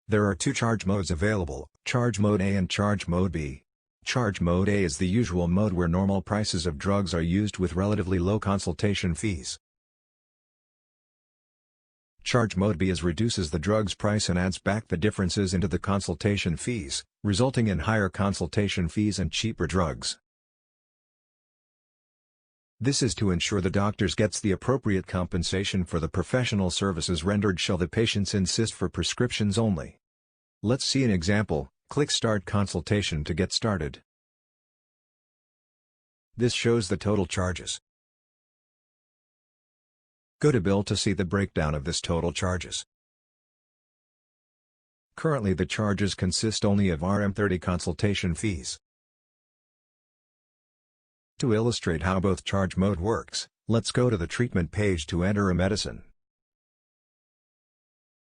There are two charge modes available, Charge Mode A and Charge Mode B. Charge Mode A is the usual mode where normal prices of drugs are used with relatively low consultation fees. Charge Mode B reduces the drug's price and adds back the differences into the consultation fees, resulting in higher consultation fees and cheaper drugs. This is to ensure the doctors gets the appropriate compensation for the professional services rendered shall the patients insist for prescriptions only. Let's see an example. Click Start Consultation to get started. This shows the total charges. Go to Bill to see the breakdown of this total charges. Currently the charges consist only of RM30 consultation fees. To illustrate how both charge mode works, let's go to the treatment page to enter a medicine.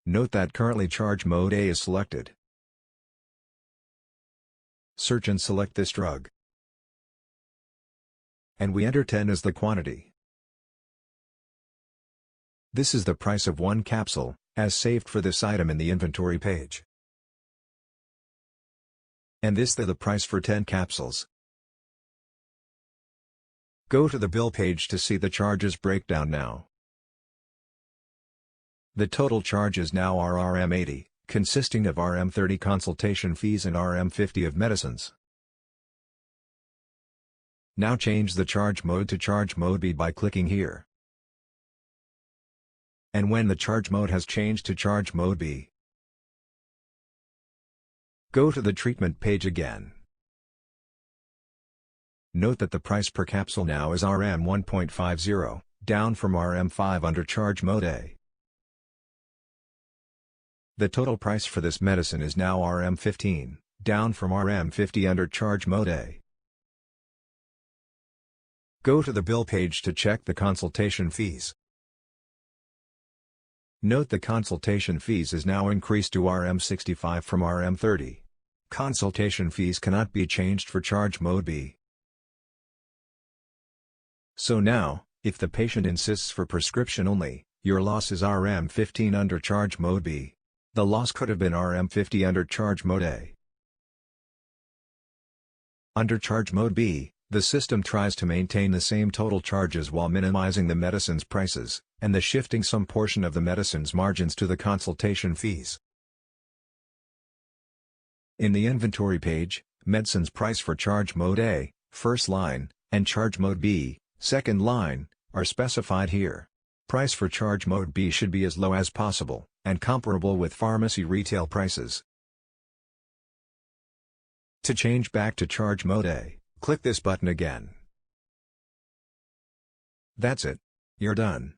Note that currently charge mode A is selected. Search and select this drug. And we enter 10 as the quantity. This is the price of one capsule, as saved for this item in the inventory page. And this the price for 10 capsules. Go to the bill page to see the charges breakdown now. The total charges now are RM80, consisting of RM30 consultation fees and RM50 of medicines. Now change the charge mode to Charge Mode B by clicking here. And when the charge mode has changed to Charge Mode B, go to the treatment page again. Note that the price per capsule now is RM 1.50, down from RM 5 under Charge Mode A. The total price for this medicine is now RM 15, down from RM 50 under Charge Mode A. Go to the bill page to check the consultation fees. Note the consultation fees is now increased to RM 65 from RM 30. Consultation fees cannot be changed for Charge Mode B. So now, if the patient insists for prescription only, your loss is RM 15 under Charge Mode B. The loss could have been RM 50 under Charge Mode A. Under Charge Mode B, the system tries to maintain the same total charges while minimizing the medicine's prices, and the shifting some portion of the medicine's margins to the consultation fees. In the inventory page, medicine's price for Charge Mode A, first line, and Charge Mode B, second line, are specified here. Price for Charge Mode B should be as low as possible, and comparable with pharmacy retail prices. To change back to Charge Mode A, click this button again. That's it. You're done.